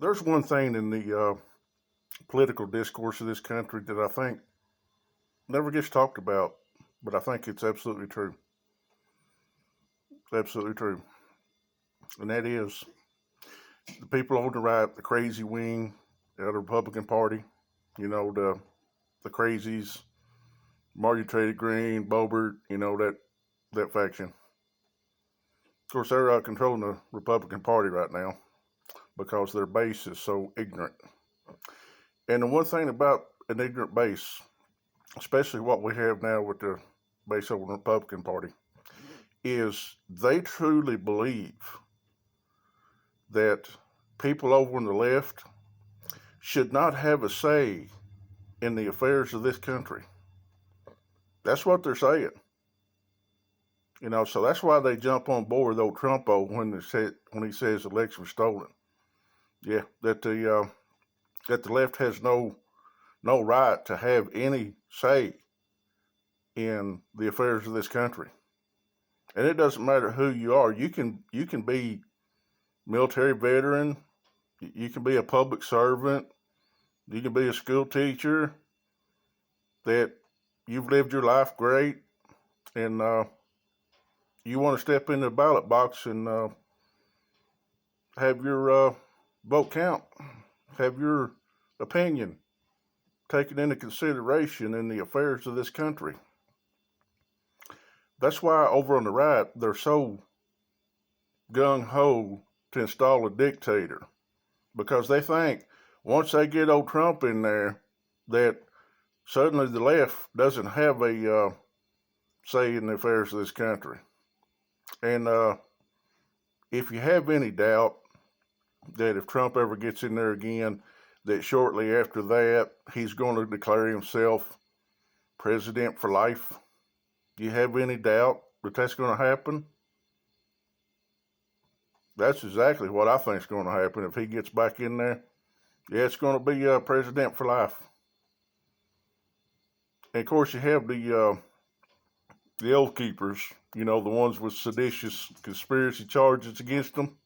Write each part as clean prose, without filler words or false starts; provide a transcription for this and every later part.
There's one thing in the political discourse of this country that I think never gets talked about, but I think it's absolutely true. It's absolutely true. And that is the people on the right, the crazy wing of the Republican Party, the crazies, Marjorie Taylor Greene, Boebert, that faction. Of course, they're controlling the Republican Party right now because their base is so ignorant. And the one thing about an ignorant base, especially what we have now with the base over the Republican Party, is they truly believe that people over on the left should not have a say in the affairs of this country. That's what they're saying. So that's why they jump on board with old Trumpo when he says the election was stolen. Yeah, that the left has no right to have any say in the affairs of this country. And it doesn't matter who you are. You can be military veteran, you can be a public servant, you can be a school teacher, that you've lived your life great, and you want to step in the ballot box and have your vote count, have your opinion taken into consideration in the affairs of this country. That's why over on the right, they're so gung-ho to install a dictator, because they think once they get old Trump in there, that suddenly the left doesn't have a say in the affairs of this country. And if you have any doubt that if Trump ever gets in there again, that shortly after that, he's going to declare himself president for life, do you have any doubt that that's going to happen? That's exactly what I think is going to happen if he gets back in there. Yeah, it's going to be president for life. And of course, you have the oath keepers, the ones with seditious conspiracy charges against them,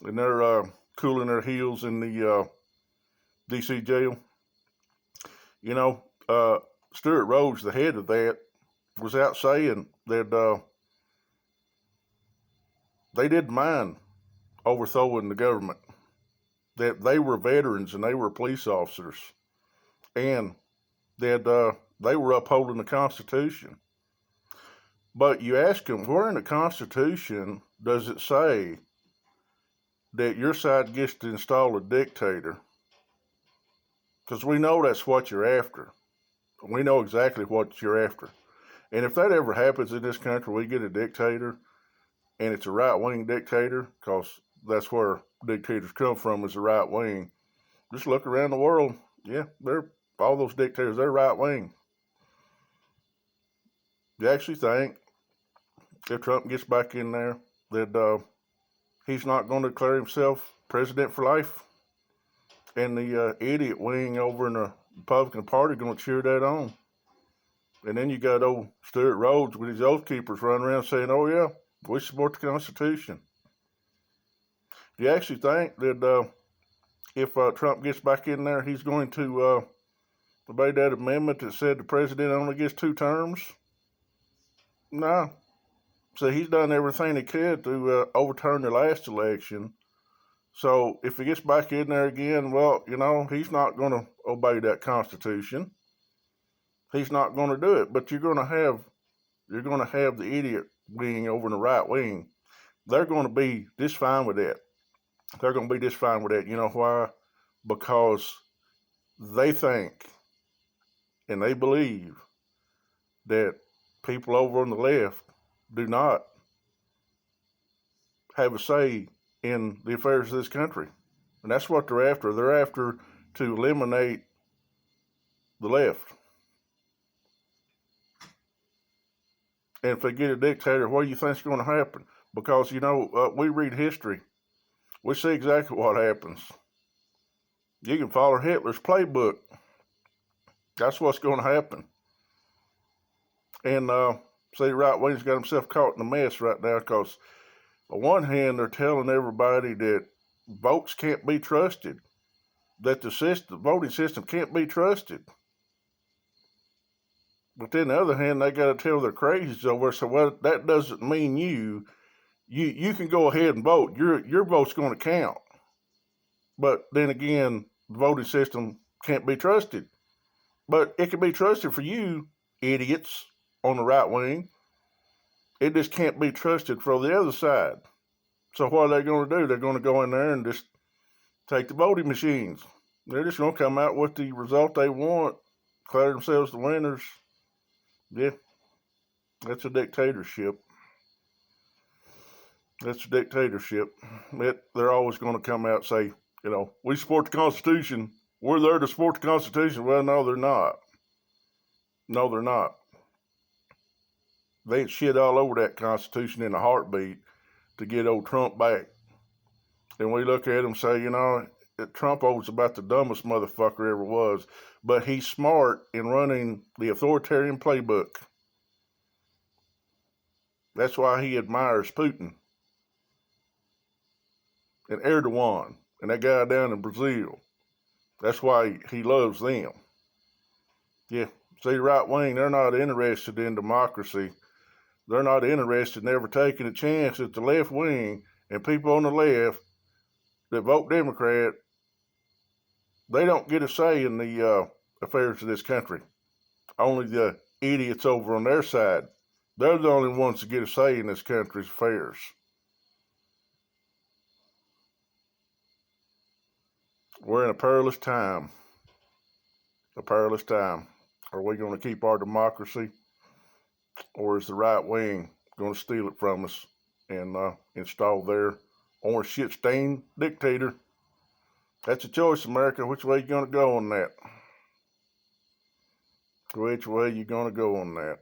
and they're cooling their heels in the D.C. jail. Stuart Rhodes, the head of that, was out saying that they didn't mind overthrowing the government, that they were veterans and they were police officers, and that they were upholding the Constitution. But you ask them, where in the Constitution does it say that your side gets to install a dictator? Because we know that's what you're after. We know exactly what you're after. And if that ever happens in this country, we get a dictator, and it's a right-wing dictator, because that's where dictators come from, is the right wing. Just look around the world. Yeah, all those dictators, they're right-wing. You actually think if Trump gets back in there that he's not going to declare himself president for life? And the idiot wing over in the Republican Party going to cheer that on. And then you got old Stuart Rhodes with his oath keepers running around saying, oh yeah, we support the Constitution. Do you actually think that if Trump gets back in there, he's going to obey that amendment that said the president only gets 2 terms? No. So he's done everything he could to overturn the last election. So if he gets back in there again, well, he's not going to obey that Constitution. He's not going to do it. But you're going to have the idiot wing over in the right wing. They're going to be just fine with that. They're going to be just fine with that. You know why? Because they think and they believe that people over on the left do not have a say in the affairs of this country. And that's what they're after. They're after to eliminate the left. And if they get a dictator, what do you think is going to happen? Because, we read history. We see exactly what happens. You can follow Hitler's playbook. That's what's going to happen. And see, the right wing's got himself caught in a mess right now because on one hand, they're telling everybody that votes can't be trusted, that the voting system can't be trusted. But then on the other hand, they got to tell their crazies over. So well, that doesn't mean you can go ahead and vote. Your vote's going to count. But then again, the voting system can't be trusted. But it can be trusted for you idiots on the right wing. It just can't be trusted for the other side. So what are they going to do? They're going to go in there and just take the voting machines. They're just going to come out with the result they want, declare themselves the winners. Yeah, that's a dictatorship. That's a dictatorship. They're always going to come out and say, we support the Constitution. We're there to support the Constitution. Well, no, they're not. No, they're not. They'd shit all over that Constitution in a heartbeat to get old Trump back. And we look at him and say, Trump was about the dumbest motherfucker ever was. But he's smart in running the authoritarian playbook. That's why he admires Putin and Erdogan and that guy down in Brazil. That's why he loves them. Yeah, see, the right wing, they're not interested in democracy. They're not interested in ever taking a chance that the left wing and people on the left that vote Democrat, they don't get a say in the affairs of this country. Only the idiots over on their side. They're the only ones that get a say in this country's affairs. We're in a perilous time. A perilous time. Are we going to keep our democracy, or is the right wing going to steal it from us and install their orange shit-stained dictator? That's a choice, America. Which way you going to go on that? Which way you going to go on that?